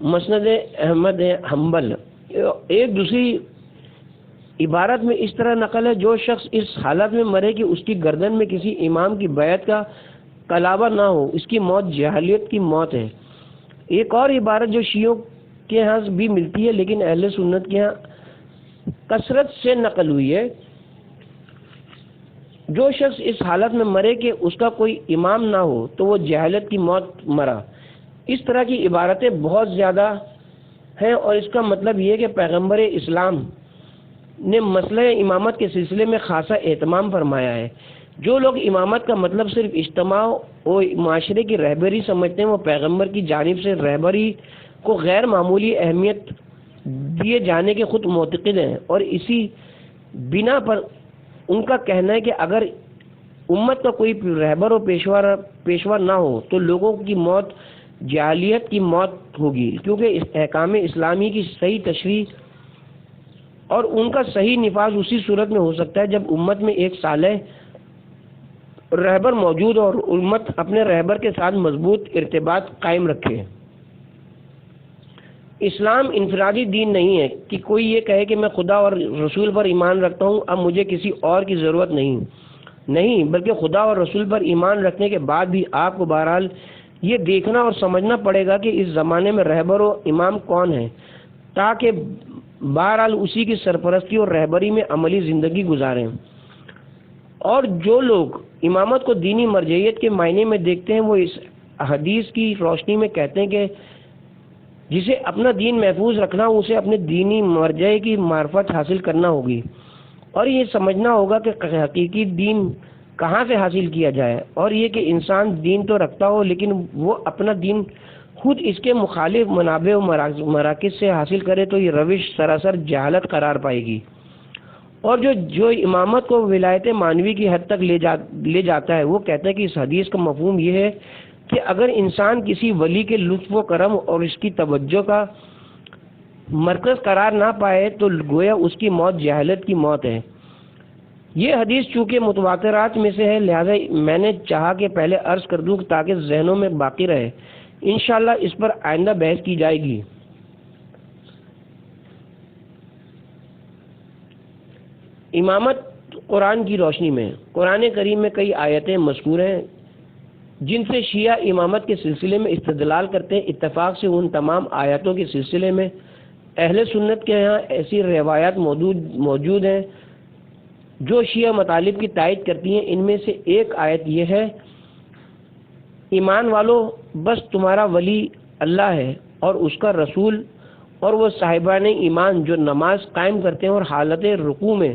مسند احمد حنبل۔ ایک دوسری عبارت میں اس طرح نقل ہے: جو شخص اس حالت میں مرے کہ اس کی گردن میں کسی امام کی بیعت کا کلابہ نہ ہو، اس کی موت جاہلیت کی موت ہے۔ ایک اور عبارت جو شیعوں کے ہاں بھی ملتی ہے لیکن اہل سنت کے ہاں کثرت سے نقل ہوئی ہے: جو شخص اس حالت میں مرے کہ اس کا کوئی امام نہ ہو تو وہ جہالت کی موت مرا۔ اس طرح کی عبارتیں بہت زیادہ ہیں اور اس کا مطلب یہ ہے کہ پیغمبر اسلام نے مسئلہ امامت کے سلسلے میں خاصا اہتمام فرمایا ہے۔ جو لوگ امامت کا مطلب صرف اجتماع و معاشرے کی رہبری سمجھتے ہیں وہ پیغمبر کی جانب سے رہبری کو غیر معمولی اہمیت دیے جانے کے خود معتقد ہیں، اور اسی بنا پر ان کا کہنا ہے کہ اگر امت کا کوئی رہبر و پیشوا نہ ہو تو لوگوں کی موت جاہلیت کی موت ہوگی، کیونکہ احکام اسلامی کی صحیح تشریح اور ان کا صحیح نفاذ اسی صورت میں ہو سکتا ہے جب امت میں ایک صالح رہبر موجود اور امت اپنے رہبر کے ساتھ مضبوط ارتباط قائم رکھے۔ اسلام انفرادی دین نہیں ہے کہ کوئی یہ کہے کہ میں خدا اور رسول پر ایمان رکھتا ہوں، اب مجھے کسی اور کی ضرورت نہیں، بلکہ خدا اور رسول پر ایمان رکھنے کے بعد بھی آپ کو بہرحال یہ دیکھنا اور سمجھنا پڑے گا کہ اس زمانے میں رہبر و امام کون ہے، تاکہ بہرحال اسی کی سرپرستی اور رہبری میں عملی زندگی گزاریں۔ اور جو لوگ امامت کو دینی مرجعیت کے معنی میں دیکھتے ہیں وہ اس حدیث کی روشنی میں کہتے ہیں کہ جسے اپنا دین محفوظ رکھنا ہو اسے اپنے دینی مرجع کی معرفت حاصل کرنا ہوگی اور یہ سمجھنا ہوگا کہ حقیقی دین کہاں سے حاصل کیا جائے، اور یہ کہ انسان دین تو رکھتا ہو لیکن وہ اپنا دین خود اس کے مخالف منابع و مراکز سے حاصل کرے تو یہ روش سراسر جہالت قرار پائے گی۔ اور جو امامت کو ولایت معنوی کی حد تک لے جاتا ہے وہ کہتا ہے کہ اس حدیث کا مفہوم یہ ہے کہ اگر انسان کسی ولی کے لطف و کرم اور اس کی توجہ کا مرکز قرار نہ پائے تو گویا اس کی موت جہالت کی موت ہے۔ یہ حدیث چونکہ متواترات میں سے ہے لہذا میں نے چاہا کہ پہلے عرض کر دوں تاکہ ذہنوں میں باقی رہے، انشاءاللہ اس پر آئندہ بحث کی جائے گی۔ امامت قرآن کی روشنی میں قرآن کریم میں کئی آیتیں مذکور ہیں جن سے شیعہ امامت کے سلسلے میں استدلال کرتے ہیں۔ اتفاق سے ان تمام آیاتوں کے سلسلے میں اہل سنت کے یہاں ایسی روایات موجود ہیں جو شیعہ مطالب کی تائید کرتی ہیں۔ ان میں سے ایک آیت یہ ہے: ایمان والو بس تمہارا ولی اللہ ہے اور اس کا رسول اور وہ صاحبان ایمان جو نماز قائم کرتے ہیں اور حالت رکوع میں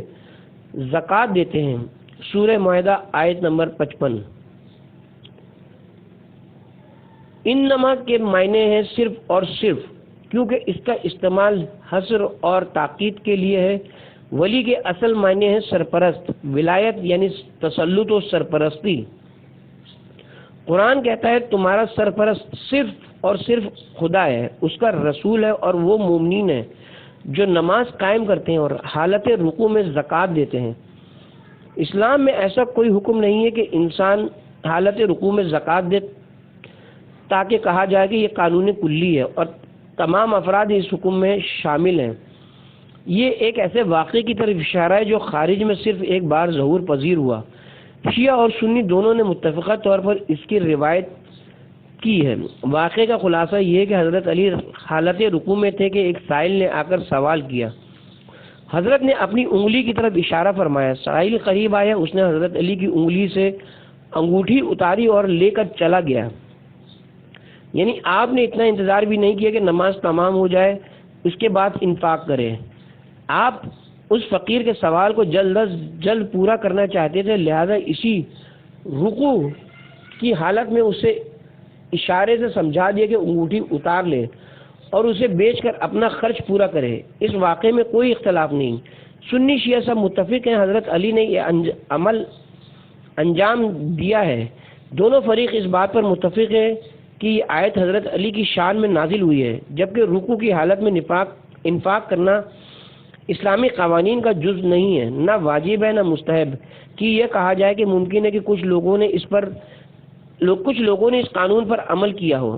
زکوٰۃ دیتے ہیں۔ سورہ معاہدہ آیت نمبر 55۔ انما کے معنی ہیں صرف اور صرف، کیونکہ اس کا استعمال حصر اور تاکید کے لیے ہے۔ ولی کے اصل معنی ہیں سرپرست، ولایت یعنی تسلط و سرپرستی۔ قرآن کہتا ہے تمہارا سرپرست صرف اور صرف خدا ہے، اس کا رسول ہے اور وہ مومنین ہیں جو نماز قائم کرتے ہیں اور حالت رکوع میں زکوٰۃ دیتے ہیں۔ اسلام میں ایسا کوئی حکم نہیں ہے کہ انسان حالت رکوع میں زکوٰۃ دے تاکہ کہا جائے کہ یہ قانون کلی ہے اور تمام افراد اس حکم میں شامل ہیں۔ یہ ایک ایسے واقعے کی طرف اشارہ ہے جو خارج میں صرف ایک بار ظہور پذیر ہوا۔ شیعہ اور سنی دونوں نے متفقہ طور پر اس کی روایت کی ہے۔ واقعے کا خلاصہ یہ ہے کہ حضرت علی حالت رکوع میں تھے کہ ایک سائل نے آ کر سوال کیا۔ حضرت نے اپنی انگلی کی طرف اشارہ فرمایا۔ سائل قریب آیا، اس نے حضرت علی کی انگلی سے انگوٹھی اتاری اور لے کر چلا گیا۔ یعنی آپ نے اتنا انتظار بھی نہیں کیا کہ نماز تمام ہو جائے اس کے بعد انفاق کرے۔ آپ اس فقیر کے سوال کو جلد از جلد پورا کرنا چاہتے تھے، لہذا اسی رکوع کی حالت میں اسے اشارے سے سمجھا دیا کہ انگوٹھی اتار لے اور اسے بیچ کر اپنا خرچ پورا کرے۔ اس واقعے میں کوئی اختلاف نہیں، سنی شیعہ سب متفق ہیں حضرت علی نے یہ عمل انجام دیا ہے، دونوں فریق اس بات پر متفق ہیں کہ یہ آیت حضرت علی کی شان میں نازل ہوئی ہے، جبکہ رکوع کی حالت میں انفاق کرنا اسلامی قوانین کا جز نہیں ہے، نہ واجب ہے نہ مستحب کہ یہ کہا جائے کہ ممکن ہے کہ کچھ لوگوں نے اس قانون پر عمل کیا ہو۔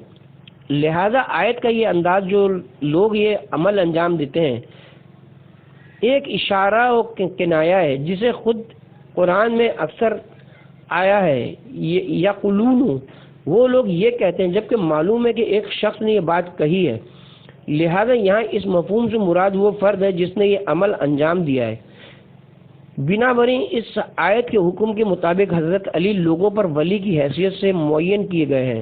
لہذا آیت کا یہ انداز جو لوگ یہ عمل انجام دیتے ہیں ایک اشارہ و کنایہ ہے جسے خود قرآن میں اکثر آیا ہے، یقولون، وہ لوگ یہ کہتے ہیں، جبکہ معلوم ہے کہ ایک شخص نے یہ بات کہی ہے۔ لہذا یہاں اس مفہوم سے مراد وہ فرد ہے جس نے یہ عمل انجام دیا ہے۔ بنابراین اس آیت کے حکم کے مطابق حضرت علی لوگوں پر ولی کی حیثیت سے معین کیے گئے ہیں۔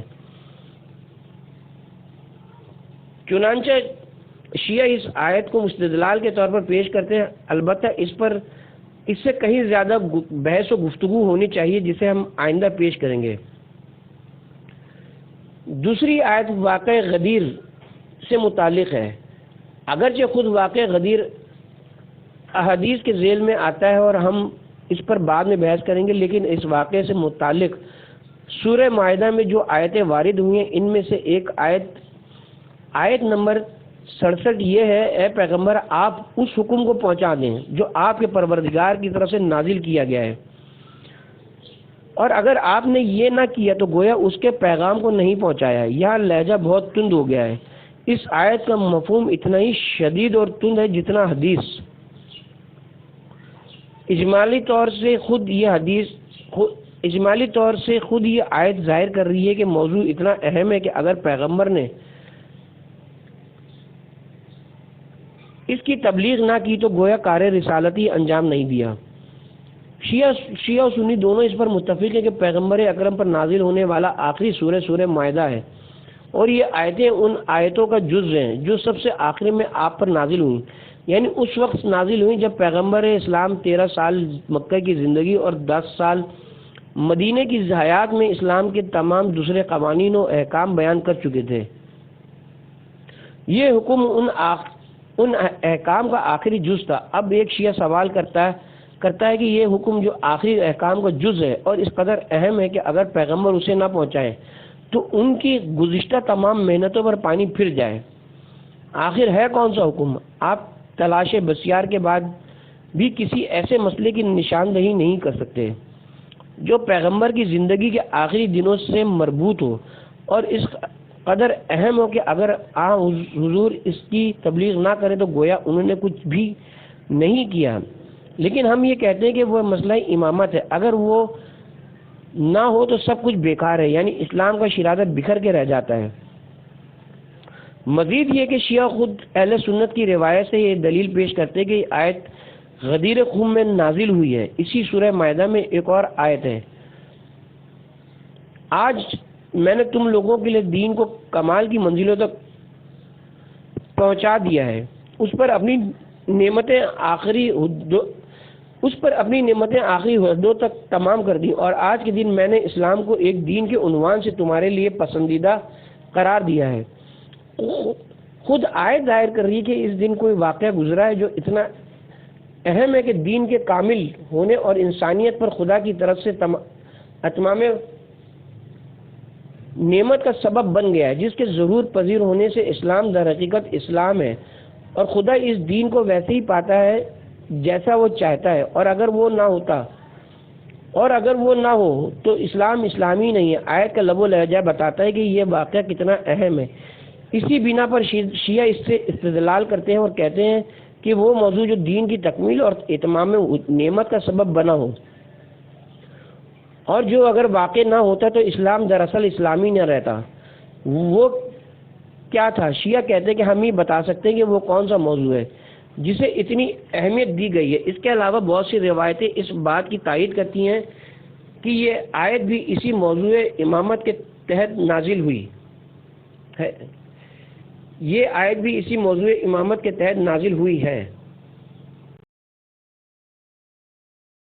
چنانچہ شیعہ اس آیت کو مستدلال کے طور پر پیش کرتے ہیں، البتہ اس سے کہیں زیادہ بحث و گفتگو ہونی چاہیے جسے ہم آئندہ پیش کریں گے۔ دوسری آیت واقع غدیر سے متعلق ہے۔ اگرچہ خود واقع غدیر احادیث کے ذیل میں آتا ہے اور ہم اس پر بعد میں بحث کریں گے، لیکن اس واقعے سے متعلق سورہ مائدہ میں جو آیتیں وارد ہوئی ہیں ان میں سے ایک آیت نمبر 67 یہ ہے، اے پیغمبر آپ اس حکم کو پہنچا دیں جو آپ کے پروردگار کی طرف سے نازل کیا گیا ہے، اور اگر آپ نے یہ نہ کیا تو گویا اس کے پیغام کو نہیں پہنچایا۔ یہاں لہجہ بہت تند ہو گیا ہے۔ اس آیت کا مفہوم اتنا ہی شدید اور تند ہے جتنا حدیث۔ اجمالی طور سے خود یہ آیت ظاہر کر رہی ہے کہ موضوع اتنا اہم ہے کہ اگر پیغمبر نے اس کی تبلیغ نہ کی تو گویا کار رسالتی انجام نہیں دیا۔ شیعہ و سنی دونوں اس پر متفق ہیں کہ پیغمبر اکرم پر نازل ہونے والا آخری سورہ مائدہ ہے، اور یہ آیتیں ان آیتوں کا جز ہیں جو سب سے آخری میں آپ پر نازل ہوئیں، یعنی اس وقت نازل ہوئیں جب پیغمبر اسلام 13 سال مکہ کی زندگی اور 10 سال مدینہ کی حیات میں اسلام کے تمام دوسرے قوانین و احکام بیان کر چکے تھے۔ یہ حکم ان احکام کا آخری جز تھا۔ اب ایک شیعہ سوال کرتا ہے کہ یہ حکم جو آخری احکام کا جز ہے اور اس قدر اہم ہے کہ اگر پیغمبر اسے نہ پہنچائیں تو ان کی گزشتہ تمام محنتوں پر پانی پھر جائے۔ آخر ہے کون سا حکم؟ آپ تلاش بسیار کے بعد بھی کسی ایسے مسئلے کی نشاندہی نہیں کر سکتے جو پیغمبر کی زندگی کے آخری دنوں سے مربوط ہو اور اس قدر اہم ہو کہ اگر حضور اس کی تبلیغ نہ کرے تو گویا انہوں نے کچھ بھی نہیں کیا۔ لیکن ہم یہ کہتے ہیں کہ وہ مسئلہ امامت ہے، اگر وہ نہ ہو تو سب کچھ بیکار ہے، یعنی اسلام کا شرادہ بکھر کے رہ جاتا ہے۔ مزید یہ کہ شیعہ خود اہل سنت کی روایت سے یہ دلیل پیش کرتے کہ یہ آیت غدیر خم میں نازل ہوئی ہے۔ اسی سورہ مائدہ میں ایک اور آیت ہے، آج میں نے تم لوگوں کے لیے دین کو کمال کی منزلوں تک پہنچا دیا ہے، اس پر اپنی نعمتیں آخری حدوں تک تمام کر دی، اور آج کے دن میں نے اسلام کو ایک دین کے عنوان سے تمہارے لیے پسندیدہ قرار دیا ہے۔ خود آیت ظاہر کر رہی ہے کہ اس دن کوئی واقعہ گزرا ہے جو اتنا اہم ہے کہ دین کے کامل ہونے اور انسانیت پر خدا کی طرف سے اتمام نعمت کا سبب بن گیا ہے، جس کے ضرور پذیر ہونے سے اسلام در حقیقت اسلام ہے، اور خدا اس دین کو ویسے ہی پاتا ہے جیسا وہ چاہتا ہے، اور اگر وہ نہ ہو تو اسلام اسلامی نہیں ہے۔ آیت کا لب و لہجہ بتاتا ہے کہ یہ واقعہ کتنا اہم ہے۔ اسی بنا پر شیعہ اس سے استدلال کرتے ہیں اور کہتے ہیں کہ وہ موضوع جو دین کی تکمیل اور اتمام نعمت کا سبب بنا ہو، اور جو اگر واقع نہ ہوتا تو اسلام دراصل اسلامی نہ رہتا، وہ کیا تھا؟ شیعہ کہتے ہیں کہ ہم ہی بتا سکتے ہیں کہ وہ کون سا موضوع ہے جسے اتنی اہمیت دی گئی ہے۔ اس کے علاوہ بہت سی روایتیں اس بات کی تائید کرتی ہیں کہ یہ آیت بھی اسی موضوع امامت کے تحت نازل ہوئی ہے۔